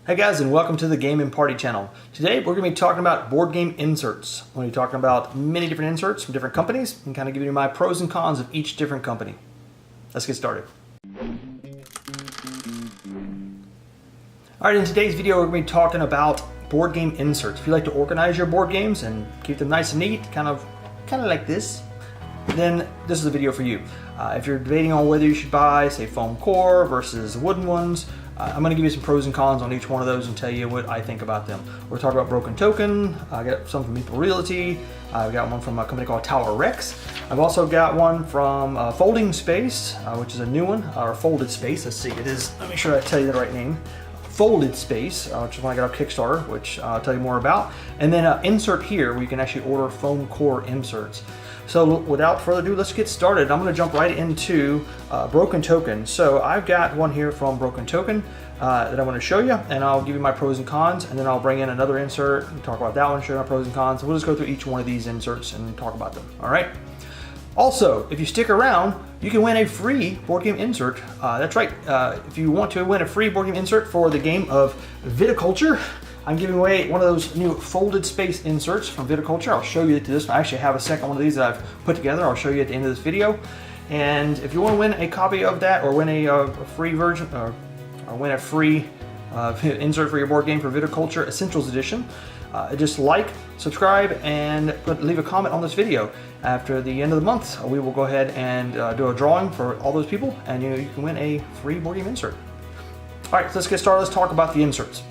Hey guys, and welcome to the Game and Party channel. Today we're going to be talking about board game inserts. I'm going to be talking about many different inserts from different companies and kind of give you my pros and cons of each different company. Let's get started. Alright, in today's video we're going to be talking about board game inserts. If you like to organize your board games and keep them nice and neat, kind of like this, then this is a video for you. If you're debating on whether you should buy, say, foam core versus wooden ones, I'm going to give you some pros and cons on each one of those and tell you what I think about them. We're talking about Broken Token. I got some from Meetup Realty. I've got one from a company called Tower Rex. I've also got one from Folding Space, which is a new one, or Folded Space. Let's see, it is, let me make sure I tell you the right name. Folded Space, which is one I got on Kickstarter, which I'll tell you more about. And then insert here, where you can actually order foam core inserts. So without further ado, let's get started. I'm going to jump right into Broken Token. So I've got one here from Broken Token that I'm going to show you, and I'll give you my pros and cons, and then I'll bring in another insert and talk about that one, show you my pros and cons. So we'll just go through each one of these inserts and talk about them. All right. Also, if you stick around, you can win a free board game insert. That's right. If you want to win a free board game insert for the game of Viticulture, I'm giving away one of those new folded space inserts from Viticulture. I'll show you this. I actually have a second one of these that I've put together. I'll show you at the end of this video. And if you want to win a copy of that, or win a free version, or win a free insert for your board game for Viticulture Essentials Edition, just like, subscribe, and leave a comment on this video. After the end of the month, we will go ahead and do a drawing for all those people, and you can win a free board game insert. All right, so let's get started. Let's talk about the inserts.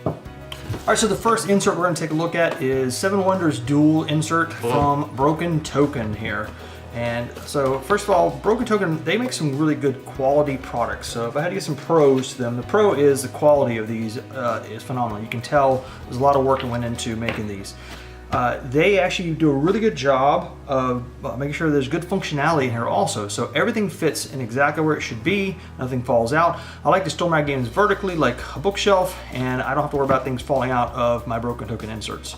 All right, so the first insert we're going to take a look at is Seven Wonders Dual insert from Broken Token here. And so first of all, Broken Token, they make some really good quality products. So if I had to get some pros to them, the pro is the quality of these is phenomenal. You can tell there's a lot of work that went into making these. They actually do a really good job of making sure there's good functionality in here also. So everything fits in exactly where it should be, nothing falls out. I like to store my games vertically like a bookshelf, and I don't have to worry about things falling out of my Broken Token inserts.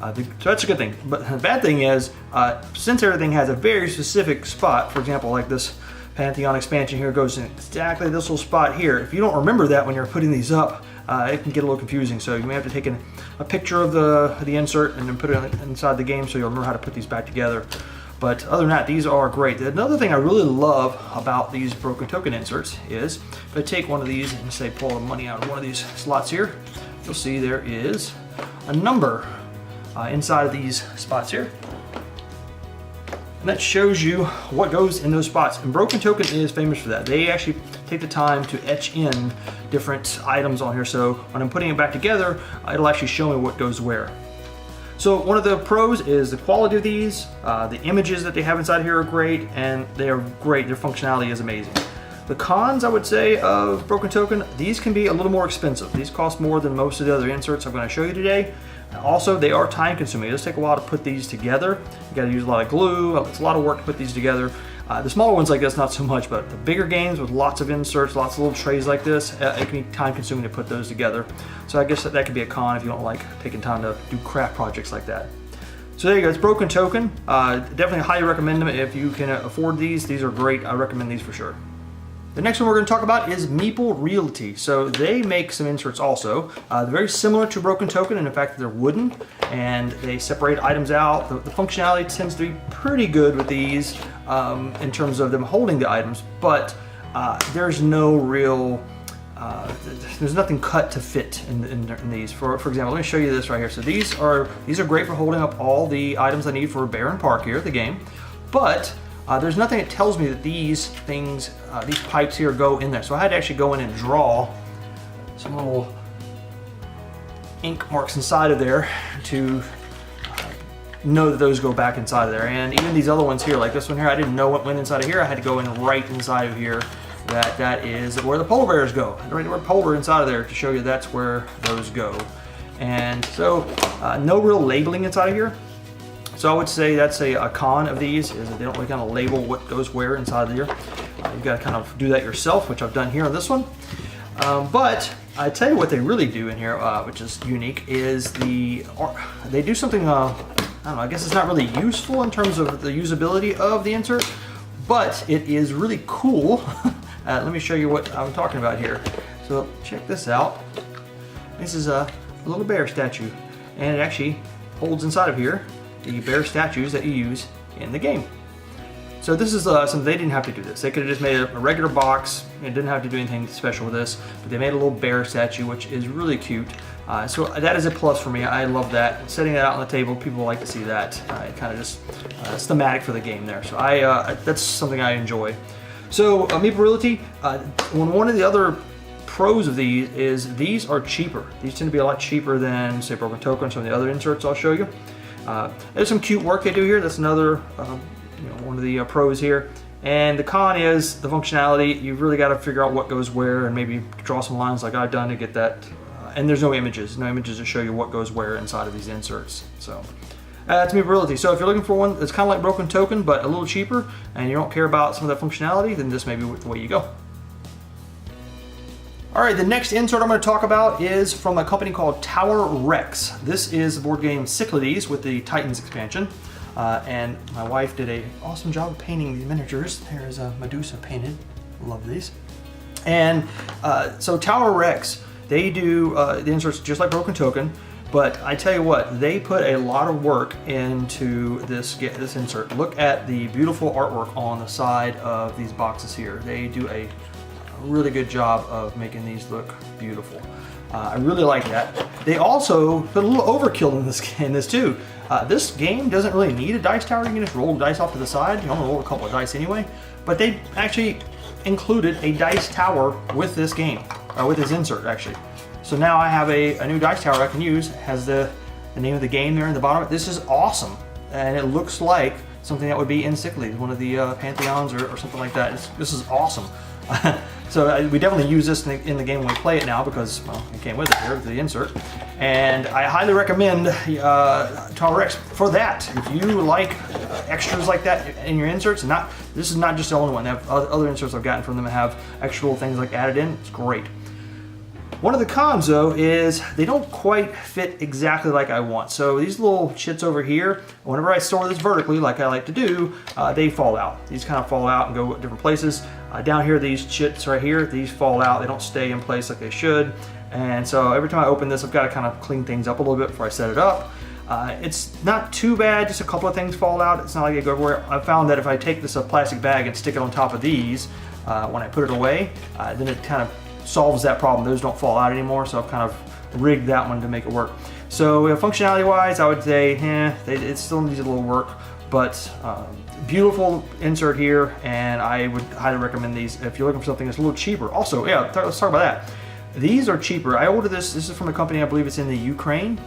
So that's a good thing. But the bad thing is, since everything has a very specific spot, for example, like this Pantheon expansion here goes in exactly this little spot here. If you don't remember that when you're putting these up, it can get a little confusing. So you may have to take a picture of the insert and then put it inside the game so you'll remember how to put these back together. But other than that, these are great. Another thing I really love about these Broken Token inserts is if I take one of these and say pull the money out of one of these slots here, you'll see there is a number inside of these spots here. And that shows you what goes in those spots. And Broken Token is famous for that. They actually take the time to etch in different items on here. So when I'm putting it back together, it'll actually show me what goes where. So one of the pros is the quality of these. The images that they have inside here are great, and they are great. Their functionality is amazing. The cons, I would say, of Broken Token, these can be a little more expensive. These cost more than most of the other inserts I'm going to show you today. Also, they are time consuming. It does take a while to put these together. You got to use a lot of glue. It's a lot of work to put these together. The smaller ones like this, not so much, but the bigger games with lots of inserts, lots of little trays like this, it can be time consuming to put those together. So I guess that could be a con if you don't like taking time to do craft projects like that. So there you go, it's Broken Token. Definitely highly recommend them if you can afford these. These are great. I recommend these for sure. The next one we're going to talk about is Meetup Realty. So they make some inserts also. They're very similar to Broken Token, and in fact they're wooden, and they separate items out. The functionality tends to be pretty good with these in terms of them holding the items, but there's no real, there's nothing cut to fit in these. For example, let me show you this right here. So these are great for holding up all the items I need for Bear and Park here at the game, but there's nothing that tells me that these things, these pipes here go in there. So I had to actually go in and draw some little ink marks inside of there to know that those go back inside of there. And even these other ones here, like this one here, I didn't know what went inside of here. I had to go in right inside of here. That is where the polar bears go. Right where polar bear inside of there to show you that's where those go. And so no real labeling inside of here. So I would say that's a con of these, is that they don't really kind of label what goes where inside of here. You've got to kind of do that yourself, which I've done here on this one. But I tell you what they really do in here, which is unique, is they do something, I don't know, I guess it's not really useful in terms of the usability of the insert, but it is really cool. Let me show you what I'm talking about here. So check this out. This is a little bear statue, and it actually holds inside of here the bear statues that you use in the game. So this is something they didn't have to do this. They could have just made a regular box. It didn't have to do anything special with this, but they made a little bear statue, which is really cute. So that is a plus for me. I love that. Setting that out on the table, people like to see that. It kind of just it's thematic for the game there. So that's something I enjoy. So Meetup Realty, one of the other pros of these is these are cheaper. These tend to be a lot cheaper than, say, Broken Token, some of the other inserts I'll show you. There's some cute work they do here. That's another one of the pros here. And the con is the functionality. You've really got to figure out what goes where and maybe draw some lines like I've done to get that. And there's no images to show you what goes where inside of these inserts. So that's Meetup Realty. So if you're looking for one that's kind of like Broken Token but a little cheaper and you don't care about some of that functionality, then this may be the way you go. All right, the next insert I'm going to talk about is from a company called Tower Rex. This is the board game Cyclades with the Titans expansion. And my wife did an awesome job of painting these miniatures. There's a Medusa painted. Love these. And so Tower Rex, they do the inserts just like Broken Token, but I tell you what, they put a lot of work into this insert. Look at the beautiful artwork on the side of these boxes here. They do a really good job of making these look beautiful. I really like that. They also put a little overkill in this too. This game doesn't really need a dice tower. You can just roll the dice off to the side. You only roll a couple of dice anyway. But they actually included a dice tower with this game, with this insert actually. So now I have a new dice tower I can use. It has the name of the game there in the bottom. This is awesome. And it looks like something that would be in Cyclades, one of the Pantheons or something like that. This is awesome. So we definitely use this in the game when we play it now because, well, it came with it here, the insert. And I highly recommend Tower Rex for that. If you like extras like that in your inserts, this is not just the only one. They have other inserts I've gotten from them that have extra little things like added in. It's great. One of the cons though is they don't quite fit exactly like I want. So these little chits over here, whenever I store this vertically like I like to do, they fall out. These kind of fall out and go different places. Down here, these chits right here, these fall out. They don't stay in place like they should. And so every time I open this, I've got to kind of clean things up a little bit before I set it up. It's not too bad, just a couple of things fall out. It's not like they go everywhere. I found that if I take this plastic bag and stick it on top of these, when I put it away, then it kind of solves that problem. Those don't fall out anymore, so I've kind of rigged that one to make it work. So functionality wise, I would say it still needs a little work, but beautiful insert here, and I would highly recommend these if you're looking for something that's a little cheaper. Also, yeah, let's talk about that. These are cheaper. I ordered this is from a company, I believe it's in the Ukraine.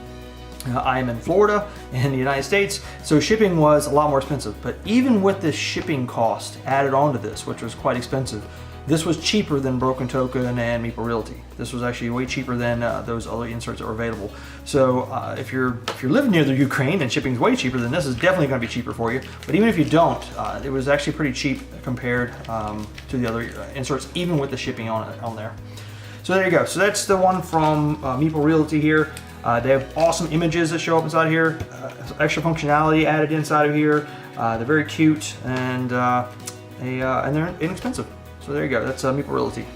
I am in Florida in the United States, so shipping was a lot more expensive. But even with the shipping cost added onto this, which was quite expensive, this was cheaper than Broken Token and Meetup Realty. This was actually way cheaper than those other inserts that were available. So if you're living near the Ukraine, then shipping is way cheaper. Then this is definitely going to be cheaper for you. But even if you don't, it was actually pretty cheap compared to the other inserts, even with the shipping on there. So there you go. So that's the one from Meetup Realty here. They have awesome images that show up inside here, extra functionality added inside of here. They're very cute and they're inexpensive. So there you go, that's Meetup Realty.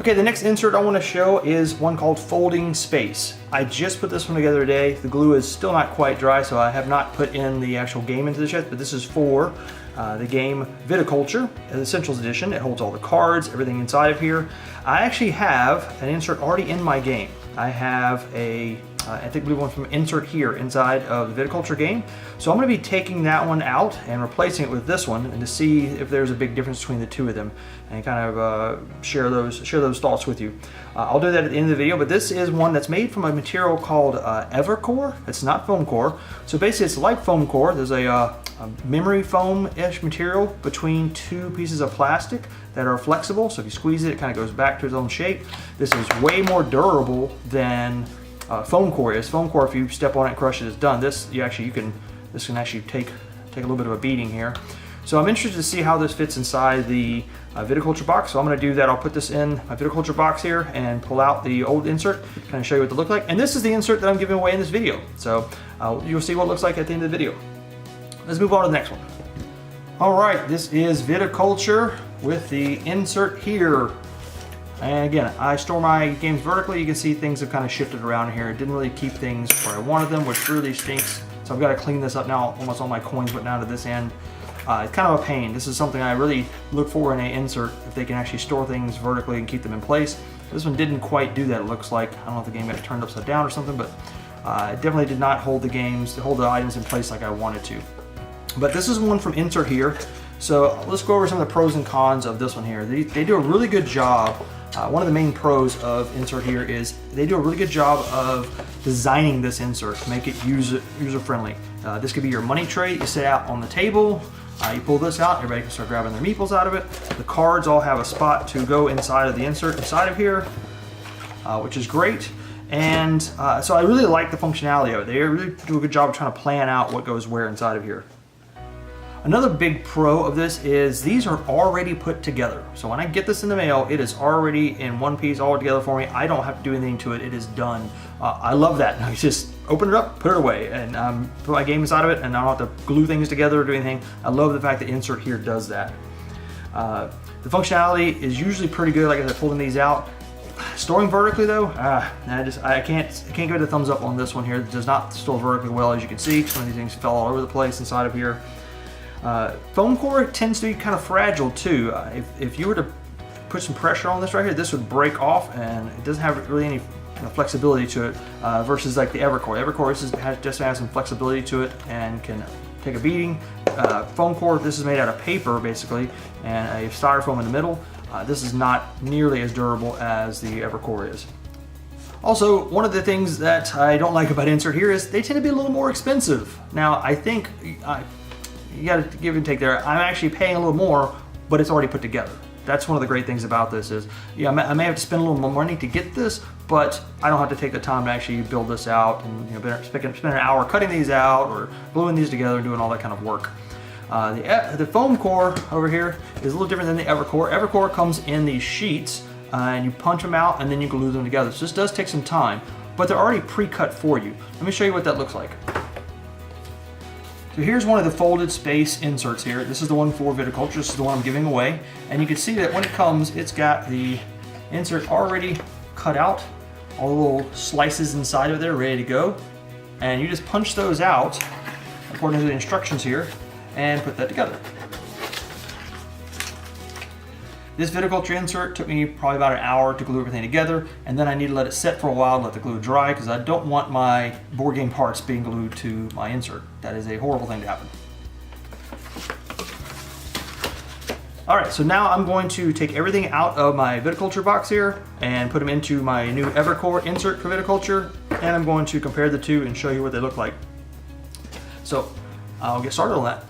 Okay, the next insert I want to show is one called Folding Space. I just put this one together today. The glue is still not quite dry, so I have not put in the actual game into this yet, but this is for the game Viticulture, the Essentials Edition. It holds all the cards, everything inside of here. I actually have an insert already in my game. I have I think we went from insert here inside of the Viticulture game. So I'm going to be taking that one out and replacing it with this one, and to see if there's a big difference between the two of them, and kind of share those thoughts with you. I'll do that at the end of the video, but this is one that's made from a material called Evercore. It's not foam core. So basically it's like foam core. There's a memory foam-ish material between two pieces of plastic that are flexible. So if you squeeze it, it kind of goes back to its own shape. This is way more durable than foam core is. Foam core, if you step on it and crush it, it's done. This can actually take a little bit of a beating here. So I'm interested to see how this fits inside the Viticulture box. So I'm going to do that. I'll put this in my Viticulture box here and pull out the old insert, kind of show you what it looks like. And this is the insert that I'm giving away in this video. So you'll see what it looks like at the end of the video. Let's move on to the next one. All right, this is Viticulture with the insert here. And again, I store my games vertically. You can see things have kind of shifted around here. It didn't really keep things where I wanted them, which really stinks. So I've got to clean this up now. Almost all my coins went down to this end. It's kind of a pain. This is something I really look for in an insert, if they can actually store things vertically and keep them in place. This one didn't quite do that, it looks like. I don't know if the game got turned upside down or something, but it definitely did not hold the items in place like I wanted to. But this is one from Insert here. So let's go over some of the pros and cons of this one here. They do a really good job. One of the main pros of Insert here is they do a really good job of designing this insert to make it user-friendly. This could be your money tray you set out on the table. You pull this out, everybody can start grabbing their meeples out of it. The cards all have a spot to go inside of the insert inside of here, which is great. And so I really like the functionality of it. They really do a good job of trying to plan out what goes where inside of here. Another big pro of this is these are already put together. So when I get this in the mail, it is already in one piece all together for me. I don't have to do anything to it. It is done. I love that. I just open it up, put it away, and put my game inside of it, and I don't have to glue things together or do anything. I love the fact that Insert here does that. The functionality is usually pretty good, like I said, pulling these out. Storing vertically though, I can't give it a thumbs up on this one here. It does not store vertically well, as you can see. Some of these things fell all over the place inside of here. Foam core tends to be kind of fragile too. If you were to put some pressure on this right here, this would break off, and it doesn't have really any flexibility to it versus like the Evercore. Evercore just has some flexibility to it and can take a beating. Foam core, this is made out of paper basically, and a styrofoam in the middle. This is not nearly as durable as the Evercore is. Also, one of the things that I don't like about Insert here is they tend to be a little more expensive. Now, I think you got to give and take there. I'm actually paying a little more, but it's already put together. That's one of the great things about this is, yeah, I may have to spend a little more money to get this, but I don't have to take the time to actually build this out and spend an hour cutting these out or gluing these together and doing all that kind of work. The foam core over here is a little different than the Evercore. Evercore comes in these sheets and you punch them out and then you glue them together. So this does take some time, but they're already pre-cut for you. Let me show you what that looks like. So here's one of the folded space inserts here. This is the one for Viticulture. This is the one I'm giving away. And you can see that when it comes, it's got the insert already cut out, all the little slices inside of there ready to go. And you just punch those out according to the instructions here and put that together. This Viticulture insert took me probably about an hour to glue everything together, and then I need to let it set for a while to let the glue dry because I don't want my board game parts being glued to my insert. That is a horrible thing to happen. Alright, so now I'm going to take everything out of my Viticulture box here and put them into my new Evercore insert for Viticulture, and I'm going to compare the two and show you what they look like. So I'll get started on that.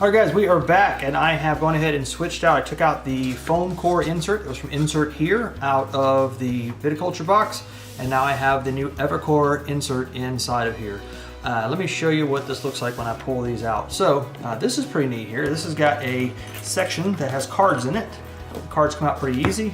Alright guys, we are back, and I have gone ahead and switched out. I took out the foam core insert. It was from Insert here out of the Viticulture box, and now I have the new Evercore insert inside of here. Let me show you what this looks like when I pull these out. So this is pretty neat here. This has got a section that has cards in it. The cards come out pretty easy,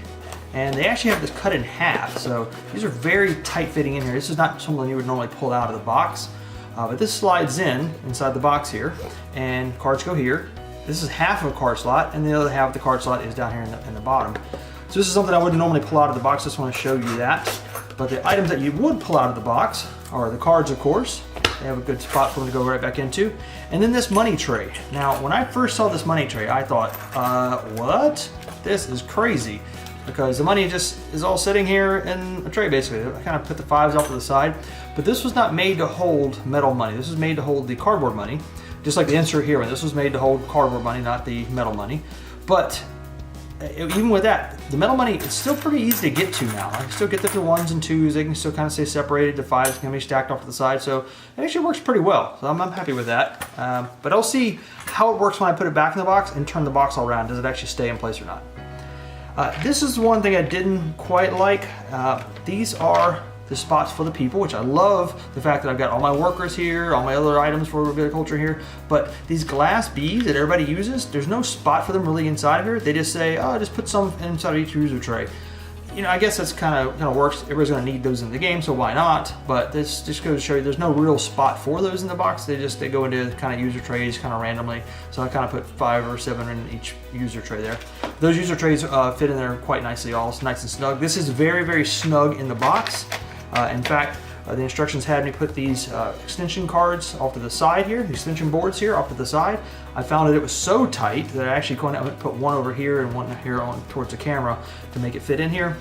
and they actually have this cut in half. So these are very tight fitting in here. This is not something you would normally pull out of the box. But this slides inside the box here, and cards go here. This is half of a card slot, and the other half of the card slot is down here in the bottom. So this is something I wouldn't normally pull out of the box. Just want to show you that. But the items that you would pull out of the box are the cards, of course. They have a good spot for them to go right back into. And then this money tray. Now, when I first saw this money tray, I thought, what? This is crazy. Because the money just is all sitting here in a tray, basically. I kind of put the fives off to the side. But this was not made to hold metal money. This was made to hold the cardboard money. Just like the insert here, and this was made to hold cardboard money, not the metal money. But even with that, the metal money, it's still pretty easy to get to now. I can still get the ones and twos. They can still kind of stay separated. The fives can be stacked off to the side. So it actually works pretty well. So I'm happy with that. But I'll see how it works when I put it back in the box and turn the box all around. Does it actually stay in place or not? This is one thing I didn't quite like. These are the spots for the people, which I love the fact that I've got all my workers here, all my other items for Viticulture here, but these glass beads that everybody uses, there's no spot for them really inside of here. They just say, oh, just put some inside of each user tray. you know, I guess that's kind of works. Everybody's going to need those in the game, so why not? But this just goes to show you there's no real spot for those in the box. They go into kind of user trays kind of randomly. So I kind of put 5 or 7 in each user tray there. Those user trays fit in there quite nicely, all nice and snug. This is very, very snug in the box. In fact, the instructions had me put these extension cards off to the side here, the extension boards here off to the side. I found that it was so tight that I actually put one over here and one here on towards the camera to make it fit in here.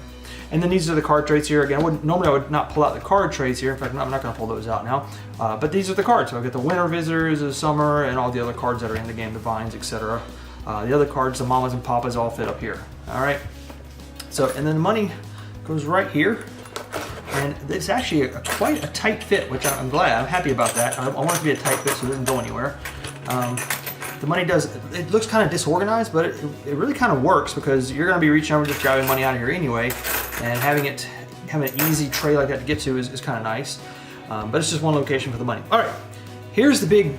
And then these are the card trays here. Again, normally I would not pull out the card trays here. In fact, I'm not going to pull those out now. But these are the cards. So I've got the winter visitors, the summer, and all the other cards that are in the game, the vines, etc. The other cards, the mamas and papas, all fit up here. All right. So, and then the money goes right here. And it's actually quite a tight fit, which I'm glad. I'm happy about that. I want it to be a tight fit so it doesn't go anywhere. The money does, it looks kind of disorganized, but it really kind of works because you're going to be reaching over just grabbing money out of here anyway, and having an easy tray like that to get to is kind of nice. But it's just one location for the money. All right, here's the big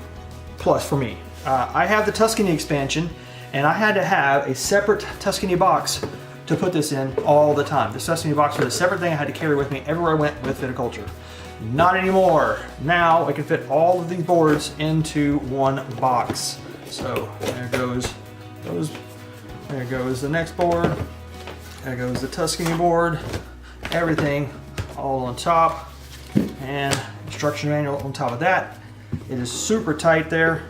plus for me. I have the Tuscany expansion, and I had to have a separate Tuscany box to put this in all the time. The Tuscany box was a separate thing I had to carry with me everywhere I went with Viticulture. Not anymore. Now I can fit all of these boards into one box. So there goes those. There goes the next board. There goes the Tuscany board. Everything all on top, and instruction manual on top of that. It is super tight there.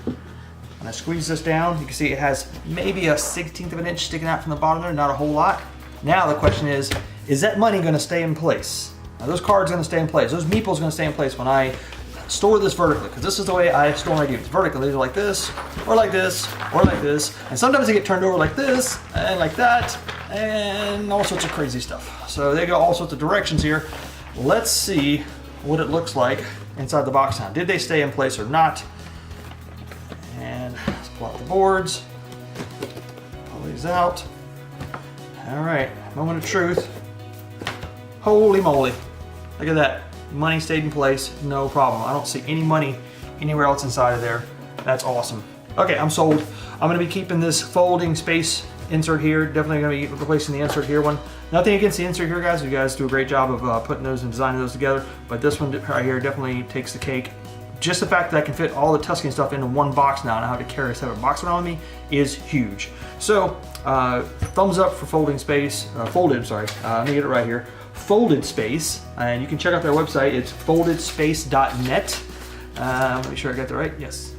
When I squeeze this down, you can see it has maybe a 1/16 of an inch sticking out from the bottom there, not a whole lot. Now the question is that money going to stay in place? Now those cards are going to stay in place. Those meeples are going to stay in place when I store this vertically, because this is the way I store my games. Vertically, either like this, or like this, or like this. And sometimes they get turned over like this, and like that, and all sorts of crazy stuff. So they go all sorts of directions here. Let's see what it looks like inside the box now. Did they stay in place or not? And let's pull out the boards. Pull these out. All right, moment of truth. Holy moly. Look at that. Money stayed in place, no problem. I don't see any money anywhere else inside of there. That's awesome. Okay, I'm sold. I'm gonna be keeping this folding space insert here. Definitely gonna be replacing the insert here one. Nothing against the insert here, guys. You guys do a great job of putting those and designing those together. But this one right here definitely takes the cake. Just the fact that I can fit all the Tuscany stuff into one box now and I have to carry a separate box around with me is huge. So, thumbs up for folding space, folded, sorry, let me get it right here. Folded Space, and you can check out their website. It's foldedspace.net. Make sure I got that right. Yes.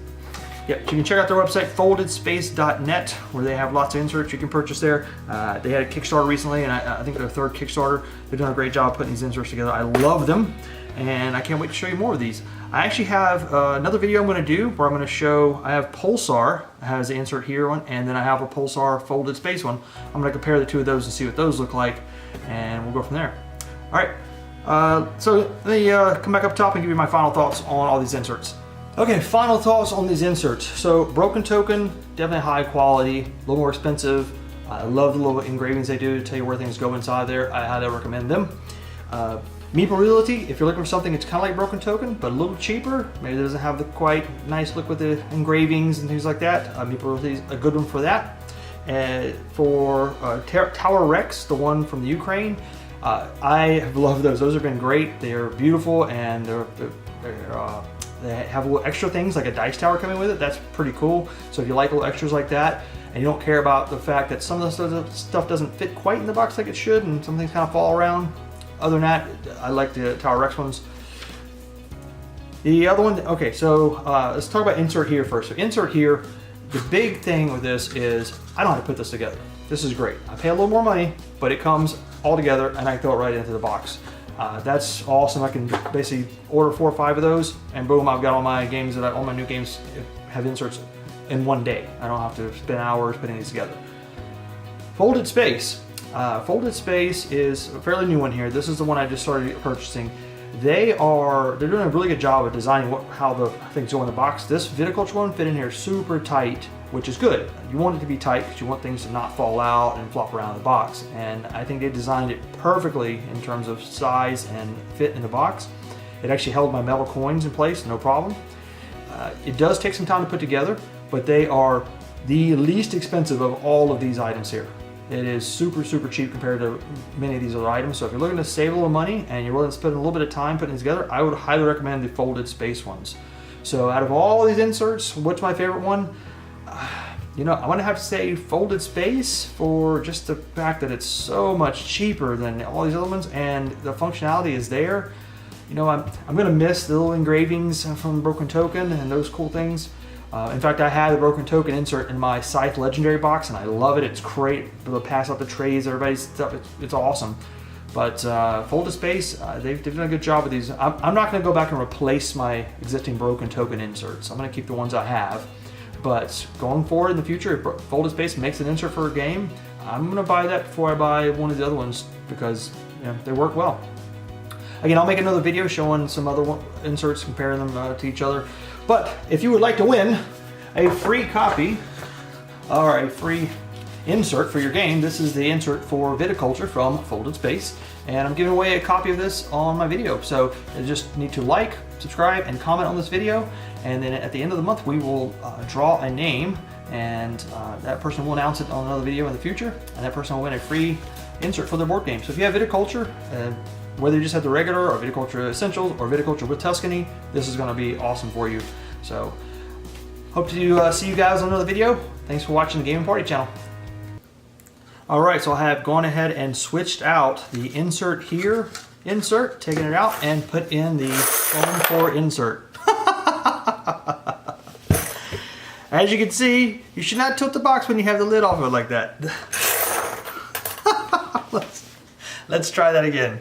Yep. You can check out their website, foldedspace.net, where they have lots of inserts you can purchase there. They had a Kickstarter recently, and I think their third Kickstarter. They're doing a great job putting these inserts together. I love them, and I can't wait to show you more of these. I actually have another video I'm going to do where I'm going to show. I have Pulsar has the insert here one, and then I have a Pulsar folded space one. I'm going to compare the two of those and see what those look like, and we'll go from there. All right, so let me come back up top and give you my final thoughts on all these inserts. Okay, final thoughts on these inserts. So Broken Token, definitely high quality, a little more expensive. I love the little engravings they do to tell you where things go inside there. I highly recommend them. Meeple Realty, if you're looking for something that's kind of like Broken Token, but a little cheaper, maybe it doesn't have the quite nice look with the engravings and things like that. Meeple Realty is a good one for that. For Tower Rex, the one from the Ukraine, I have loved those. Those have been great. They're beautiful, and they have little extra things like a dice tower coming with it. That's pretty cool. So if you like little extras like that, and you don't care about the fact that some of the stuff doesn't fit quite in the box like it should, and some things kind of fall around, other than that, I like the Tower Rex ones. The other one, okay, so let's talk about insert here first. So insert here, the big thing with this is I don't have to put this together. This is great. I pay a little more money, but it comes all together and I throw it right into the box. That's awesome. I can basically order 4 or 5 of those, and boom, I've got all my games all my new games have inserts in one day. I don't have to spend hours putting these together. Folded Space. Folded Space is a fairly new one here. This is the one I just started purchasing. They're doing a really good job of designing how the things go in the box. This Viticulture one fit in here super tight, which is good. You want it to be tight because you want things to not fall out and flop around the box. And I think they designed it perfectly in terms of size and fit in the box. It actually held my metal coins in place, no problem. It does take some time to put together, but they are the least expensive of all of these items here. It is super, super cheap compared to many of these other items. So if you're looking to save a little money and you're willing to spend a little bit of time putting it together, I would highly recommend the folded space ones. So out of all these inserts, what's my favorite one? You know, I'm gonna have to say folded space for just the fact that it's so much cheaper than all these other ones, and the functionality is there. You know, I'm gonna miss the little engravings from Broken Token and those cool things. In fact, I had the Broken Token insert in my Scythe Legendary box, and I love it. It's great. Able to pass out the trays, everybody's stuff. It's awesome. But folded space, they've done a good job with these. I'm not gonna go back and replace my existing Broken Token inserts. I'm gonna keep the ones I have. But going forward in the future, if folded space makes an insert for a game, I'm going to buy that before I buy one of the other ones because, you know, they work well. Again, I'll make another video showing some other inserts, comparing them to each other. But if you would like to win a free copy or a free insert for your game, this is the insert for Viticulture from Folded Space. And I'm giving away a copy of this on my video. So you just need to like, subscribe, and comment on this video. And then at the end of the month, we will draw a name, and that person will announce it on another video in the future, and that person will win a free insert for their board game. So if you have Viticulture, whether you just have the regular or Viticulture Essentials or Viticulture with Tuscany, this is going to be awesome for you. So hope to see you guys on another video. Thanks for watching the Gaming Party channel. Alright, so I have gone ahead and switched out the insert here, taken it out, and put in the foam core insert. As you can see, you should not tilt the box when you have the lid off of it like that. Let's try that again.